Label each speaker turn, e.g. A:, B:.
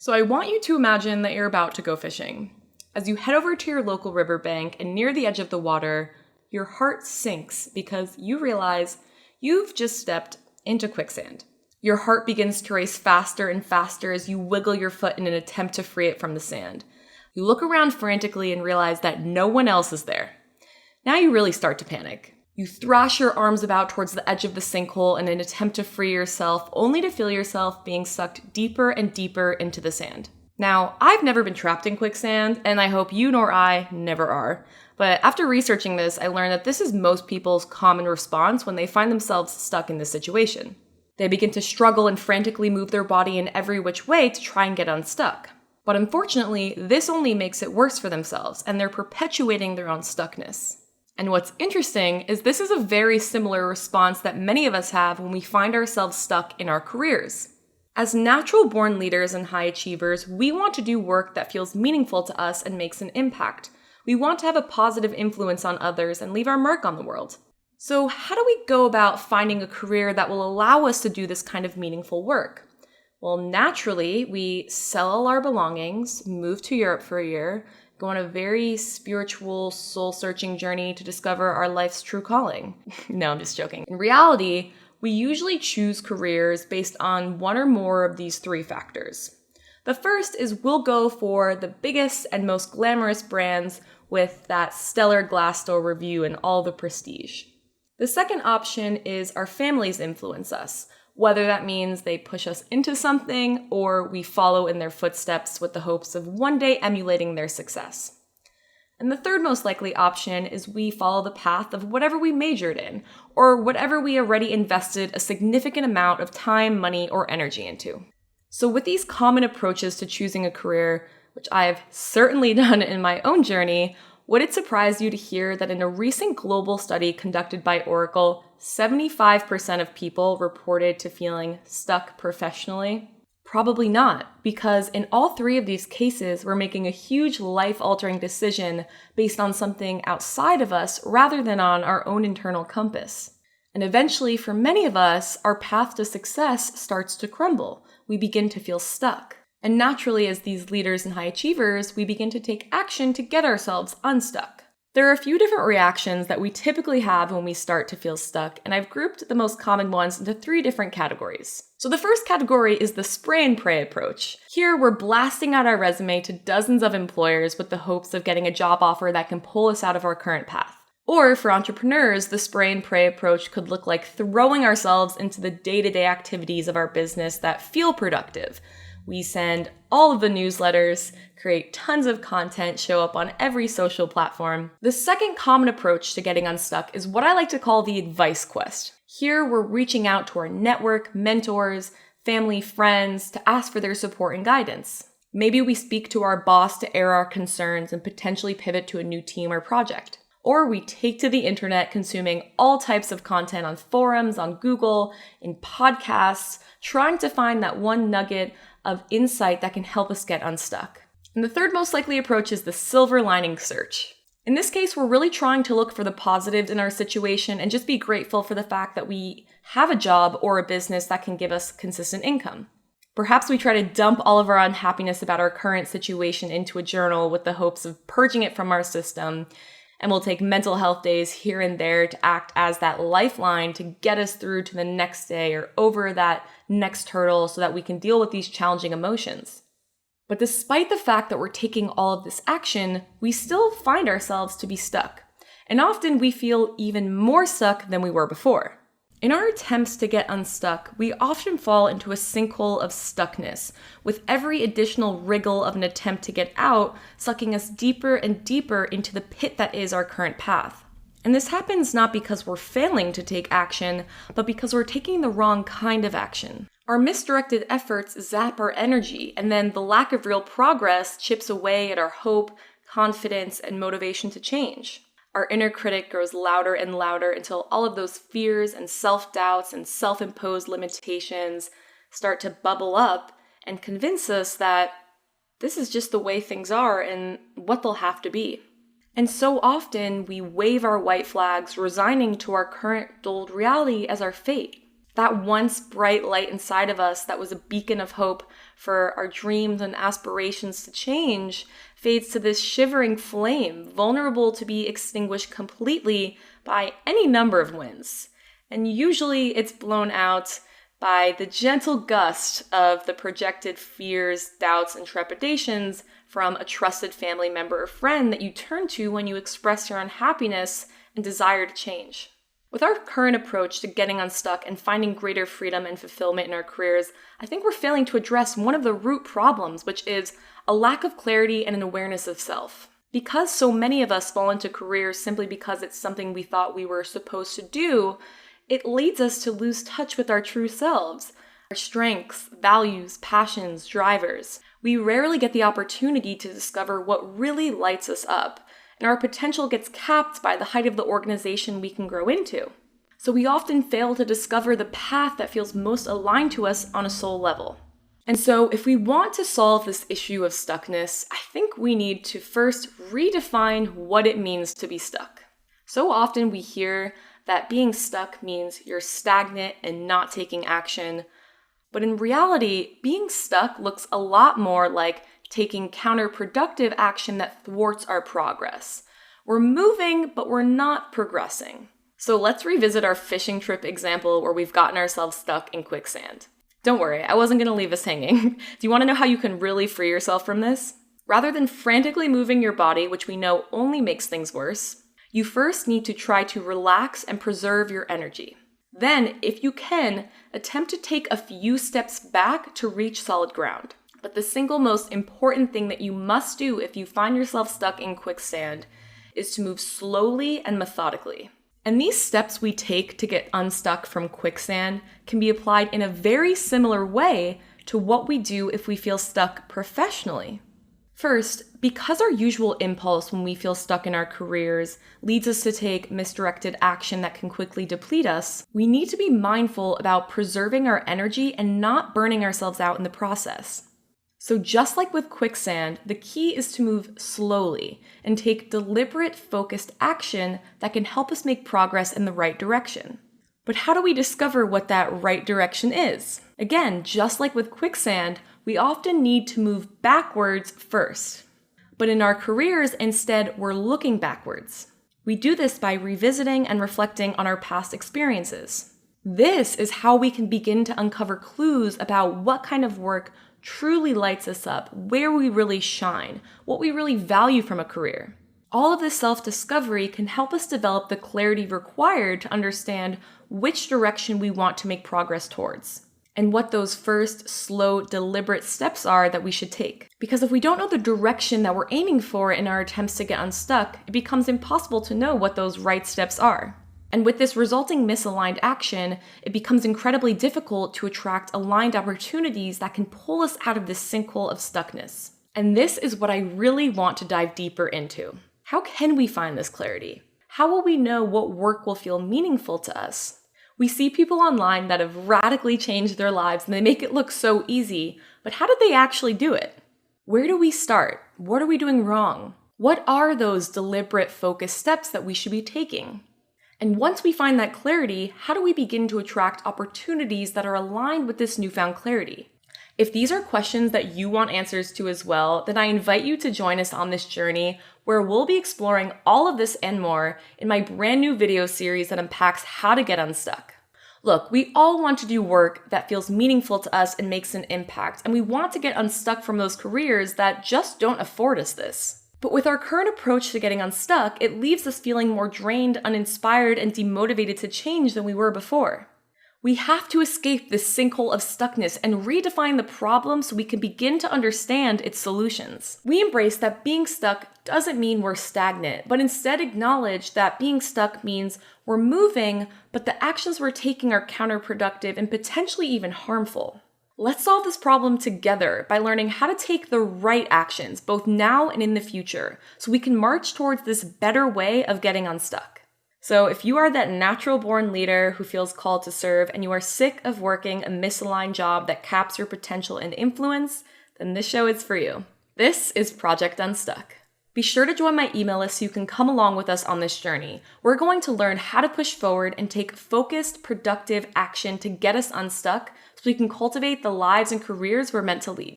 A: So I want you to imagine that you're about to go fishing. As you head over to your local riverbank and near the edge of the water, your heart sinks because you realize you've just stepped into quicksand. Your heart begins to race faster and faster as you wiggle your foot in an attempt to free it from the sand. You look around frantically and realize that no one else is there. Now you really start to panic. You thrash your arms about towards the edge of the sinkhole in an attempt to free yourself, only to feel yourself being sucked deeper and deeper into the sand. Now, I've never been trapped in quicksand, and I hope you nor I never are. But after researching this, I learned that this is most people's common response when they find themselves stuck in this situation. They begin to struggle and frantically move their body in every which way to try and get unstuck. But unfortunately, this only makes it worse for themselves, and they're perpetuating their own stuckness. And what's interesting is this is a very similar response that many of us have when we find ourselves stuck in our careers. As natural-born leaders and high achievers, we want to do work that feels meaningful to us and makes an impact. We want to have a positive influence on others and leave our mark on the world. So how do we go about finding a career that will allow us to do this kind of meaningful work? Well, naturally, we sell all our belongings, move to Europe for a year, go on a very spiritual, soul-searching journey to discover our life's true calling. No, I'm just joking. In reality, we usually choose careers based on one or more of these three factors. The first is we'll go for the biggest and most glamorous brands with that stellar Glassdoor review and all the prestige. The second option is our families influence us, whether that means they push us into something or we follow in their footsteps with the hopes of one day emulating their success. And the third most likely option is we follow the path of whatever we majored in, or whatever we already invested a significant amount of time, money, or energy into. So with these common approaches to choosing a career, which I've certainly done in my own journey, would it surprise you to hear that in a recent global study conducted by Oracle, 75% of people reported to feeling stuck professionally? Probably not, because in all three of these cases, we're making a huge life-altering decision based on something outside of us rather than on our own internal compass. And eventually, for many of us, our path to success starts to crumble. We begin to feel stuck. And naturally, as these leaders and high achievers, we begin to take action to get ourselves unstuck. There are a few different reactions that we typically have when we start to feel stuck, and I've grouped the most common ones into three different categories. So the first category is the spray and pray approach. Here, we're blasting out our resume to dozens of employers with the hopes of getting a job offer that can pull us out of our current path. Or for entrepreneurs, the spray and pray approach could look like throwing ourselves into the day-to-day activities of our business that feel productive. We send all of the newsletters, create tons of content, show up on every social platform. The second common approach to getting unstuck is what I like to call the advice quest. Here, we're reaching out to our network, mentors, family, friends to ask for their support and guidance. Maybe we speak to our boss to air our concerns and potentially pivot to a new team or project. Or we take to the internet consuming all types of content on forums, on Google, in podcasts, trying to find that one nugget of insight that can help us get unstuck. And the third most likely approach is the silver lining search. In this case, we're really trying to look for the positives in our situation and just be grateful for the fact that we have a job or a business that can give us consistent income. Perhaps we try to dump all of our unhappiness about our current situation into a journal with the hopes of purging it from our system, and we'll take mental health days here and there to act as that lifeline to get us through to the next day or over that next hurdle so that we can deal with these challenging emotions. But despite the fact that we're taking all of this action, we still find ourselves to be stuck. And often we feel even more stuck than we were before. In our attempts to get unstuck, we often fall into a sinkhole of stuckness, with every additional wriggle of an attempt to get out sucking us deeper and deeper into the pit that is our current path. And this happens not because we're failing to take action, but because we're taking the wrong kind of action. Our misdirected efforts zap our energy, and then the lack of real progress chips away at our hope, confidence, and motivation to change. Our inner critic grows louder and louder until all of those fears and self-doubts and self-imposed limitations start to bubble up and convince us that this is just the way things are and what they'll have to be. And so often we wave our white flags, resigning to our current dulled reality as our fate. That once bright light inside of us that was a beacon of hope for our dreams and aspirations to change fades to this shivering flame, vulnerable to be extinguished completely by any number of winds. And usually it's blown out by the gentle gust of the projected fears, doubts, and trepidations from a trusted family member or friend that you turn to when you express your unhappiness and desire to change. With our current approach to getting unstuck and finding greater freedom and fulfillment in our careers, I think we're failing to address one of the root problems, which is a lack of clarity and an awareness of self. Because so many of us fall into careers simply because it's something we thought we were supposed to do, it leads us to lose touch with our true selves, our strengths, values, passions, drivers. We rarely get the opportunity to discover what really lights us up, and our potential gets capped by the height of the organization we can grow into. So we often fail to discover the path that feels most aligned to us on a soul level. And so if we want to solve this issue of stuckness, I think we need to first redefine what it means to be stuck. So often we hear that being stuck means you're stagnant and not taking action. But in reality, being stuck looks a lot more like taking counterproductive action that thwarts our progress. We're moving, but we're not progressing. So let's revisit our fishing trip example where we've gotten ourselves stuck in quicksand. Don't worry, I wasn't going to leave us hanging. Do you want to know how you can really free yourself from this? Rather than frantically moving your body, which we know only makes things worse, you first need to try to relax and preserve your energy. Then, if you can, attempt to take a few steps back to reach solid ground. But the single most important thing that you must do if you find yourself stuck in quicksand is to move slowly and methodically. And these steps we take to get unstuck from quicksand can be applied in a very similar way to what we do if we feel stuck professionally. First, because our usual impulse when we feel stuck in our careers leads us to take misdirected action that can quickly deplete us, we need to be mindful about preserving our energy and not burning ourselves out in the process. So just like with quicksand, the key is to move slowly and take deliberate, focused action that can help us make progress in the right direction. But how do we discover what that right direction is? Again, just like with quicksand, we often need to move backwards first. But in our careers, instead, we're looking backwards. We do this by revisiting and reflecting on our past experiences. This is how we can begin to uncover clues about what kind of work truly lights us up, where we really shine, what we really value from a career. All of this self-discovery can help us develop the clarity required to understand which direction we want to make progress towards, and what those first, slow, deliberate steps are that we should take. Because if we don't know the direction that we're aiming for in our attempts to get unstuck, it becomes impossible to know what those right steps are. And with this resulting misaligned action, it becomes incredibly difficult to attract aligned opportunities that can pull us out of this sinkhole of stuckness. And this is what I really want to dive deeper into. How can we find this clarity? How will we know what work will feel meaningful to us? We see people online that have radically changed their lives and they make it look so easy, but how did they actually do it? Where do we start? What are we doing wrong? What are those deliberate, focused steps that we should be taking? And once we find that clarity, how do we begin to attract opportunities that are aligned with this newfound clarity? If these are questions that you want answers to as well, then I invite you to join us on this journey where we'll be exploring all of this and more in my brand new video series that unpacks how to get unstuck. Look, we all want to do work that feels meaningful to us and makes an impact, and we want to get unstuck from those careers that just don't afford us this. But with our current approach to getting unstuck, it leaves us feeling more drained, uninspired, and demotivated to change than we were before. We have to escape this sinkhole of stuckness and redefine the problem so we can begin to understand its solutions. We embrace that being stuck doesn't mean we're stagnant, but instead acknowledge that being stuck means we're moving, but the actions we're taking are counterproductive and potentially even harmful. Let's solve this problem together by learning how to take the right actions, both now and in the future, so we can march towards this better way of getting unstuck. So if you are that natural-born leader who feels called to serve and you are sick of working a misaligned job that caps your potential and influence, then this show is for you. This is Project Unstuck. Be sure to join my email list so you can come along with us on this journey. We're going to learn how to push forward and take focused, productive action to get us unstuck so we can cultivate the lives and careers we're meant to lead.